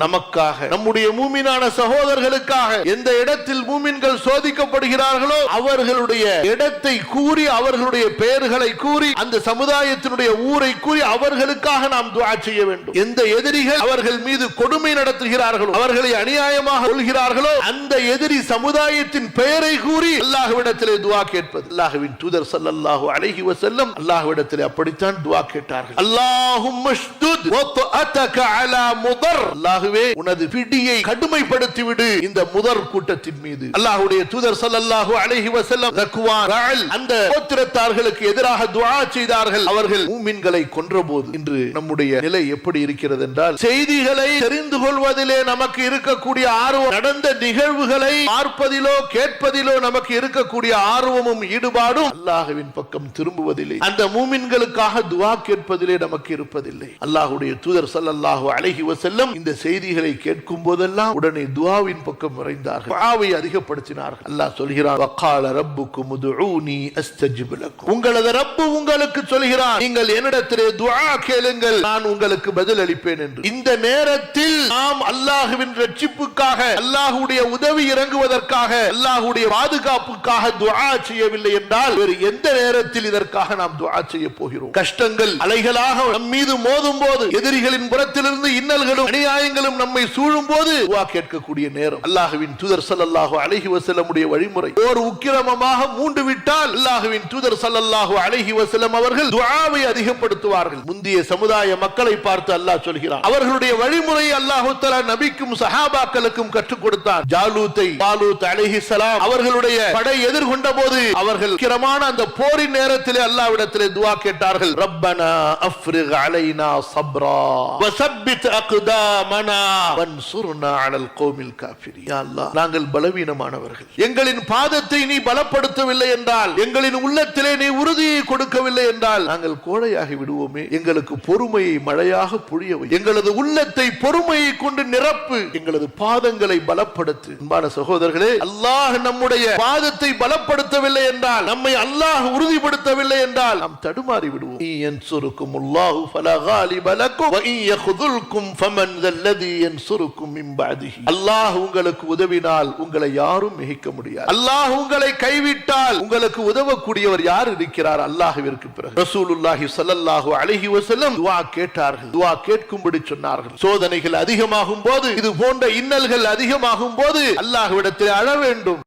நமக்காக, நம்முடைய மூமினான சகோதரர்களுக்காக எந்த இடத்தில் மூமின்கள் சோதிக்கப்படுகிறார்களோ அவர்களுடைய இடத்தை கூறி, அவர்களுடைய பெயர்களை கூறி, அந்த சமுதாயத்தினுடைய ஊரை கூறி அவர்களுக்காக நாம் துஆ செய்ய வேண்டும். எந்த எதிரிகள் அவர்கள் மீது கொடுமை நடத்துகிறார்களோ, அவர்களை அநியாயமாக கொள்கிறார்களோ, அந்த எதிரி சமுதாயத்தின் பெயரை கூறி அல்லாஹ்விடத்திலே துஆ கேட்பது. அல்லாஹ்வின் தூதர் ஸல்லல்லாஹு அலைஹி வஸல்லம் அல்லாஹ்விடத்திலே அப்படித்தான் துஆ கேட்டார்கள். அல்லாஹும்ம ஷ்துத் வத்அதக அலா முதர், அல்லாஹ்வே உனது பிடியை கடுமைப்படுத்தி விடு இந்த முதர் கூட்டத்தின் மீது. அல்லாஹ்வுடைய தூதர் ஸல்லல்லாஹு அலைஹி வஸல்லம் தக்வான் ரஅல் அந்த கோத்திரத்தார்களுக்கு எதிராக துஆ செய்தார்கள். அவர்கள் மூமின்களை கொன்றபோது இன்று நம்முடைய நிலை எப்படி இருக்கிறது என்றால், செய்திகளை தெரிந்து கொள்வதிலே நமக்கு இருக்கக்கூடிய ஆர்வம், நடந்த நிகழ்வுகளை பார்ப்பதிலோ கேட்பதிலோ நமக்கு இருக்கக்கூடிய ஆர்வமும் ஈடுபாடும் அல்லாஹ்வின் பக்கம் திரும்புவதில்லை. அந்த மூமின்களுக்காக துஆ கேட்பதிலே நமக்கு இருப்பதில்லை. அல்லாஹ்வுடைய தூதர் ஸல்லல்லாஹு அலைஹி வஸல்லம் இந்த செய்திகளை கேட்கும் போதெல்லாம் உடனே துஆவின் பக்கம் விரைந்தார்கள், துஆவை அதிகப்படுத்தினார்கள். அல்லாஹ் சொல்கிறான், வகால ரப்புக்கும் உதுஊனி அஸ்தஜிப் லக்கும், உங்களது ரப்பு உங்களுக்கு சொல்கிறான், நீங்கள் என்னிடத்திலே துஆ கேளுங்கள், நான் உங்களுக்கு பதில் அளிப்பேன் என்று. இந்த நேரத்தில் நாம் அல்லாஹ்வின் ரட்சிப்புக்காக, அல்லாஹ்வுடைய உதவி இறங்குவதற்காக, அல்லாஹ்வுடைய பாதுகாப்புக்காக துஆ செய்யவில்லை என்றால் வேறு எந்த நேரத்தில் இதற்காக நாம் துஆ செய்ய போகிறோம்? கஷ்டங்கள் அலைகளாக நம் மீது மோதும் போது, எதிரிகளின் புறத்திலிருந்து இன்னல்களும் அநியாயங்களும் நம்மை சூழும் போது துஆ கேட்கக்கூடிய நேரம். அல்லாஹ்வின் தூதர் ஸல்லல்லாஹு அலைஹி வஸல்லமுடைய வழிமுறை, ஒரு உக்கிரமமாக மூண்டு விட்டால் அல்லாஹ்வின் தூதர் ஸல்லல்லாஹு அலைஹி வஸல்லம் அவர்கள் துஆவை அதிகப்படுத்துவார்கள். முந்திய சமுதாய மக்களை பார்த்து அல்லாஹ் சொல்கிறான், அவர்களுடைய வழிமுறை அல்லாஹ் தஆலா நபிக்கும் சஹாபாக்களுக்கும் கற்றுக் கொடுத்தான். ஜாலூத்தை தாலூத் அலைஹிஸ்ஸலாம் அவர்களுடைய படை எதிர்கொண்ட போது அவர்கள் கிரமான அந்த போரின் நேரத்திலே அல்லாஹ்விடத்திலே துஆ கேட்டார்கள், ரப்பனா அஃப்ரிக் அலைனா ஸப்ரா வஸப்பித் அக்தாமனா வன்சுர்னா அலல் கௌமில் காஃபிரின். யா அல்லாஹ், நாங்கள் பலவீனமானவர்கள், எங்களின் பாதத்தை நீ பலப்படுத்தவில்லை என்றால், எங்களின் உள்ளத்திலே நீ உறுதியை கொடுக்கவில்லை என்றால் நாங்கள் கோழையாகி விடுவோமே. எங்களுக்கு பொறுமையை மழையாக பொழியவை, எங்களது உள்ளத்தை பொறுமையை கொண்டு நிரப்பு, எங்களது பாதங்களை பலப்படுத்து. அன்பான சகோதரர்களே, அல்லாஹ் நம்முடைய பாதத்தை பலப்படுத்தவில்லை என்றால், நம்மை அல்லாஹ் உறுதிப்படுத்தவில்லை என்றால் நாம் தடுமாறி விடுவோம். யன்சுருக்கும் அல்லாஹு ஃபலா காலிப லக்கும் வ இன் யഖذுல்கும் ஃபமன் தல்லதி யன்சுருக்கும் மின் பஅதிஹி. அல்லாஹ் உங்களுக்கு உதவினால் உங்களை யாரும் மிகைக்க முடியாது. அல்லாஹ் உங்களை கைவிட்டால் உங்களுக்கு உதவக்கூடியவர் யார் இருக்கிறார்? அல்லாஹ்விற்கு பிறகு. ரசூலுல்லாஹி ஸல்லல்லாஹு அலைஹி வஸல்லம் துஆ கேட்டார்கள், துஆ கேட்கும்படி சொன்னார்கள். சோதனைகள் அதிகமாகும் போது, இது போன்ற இன்னல்கள் அதிகமாகும் போது அல்லாஹ்விடத்தில் அழ வேண்டும்.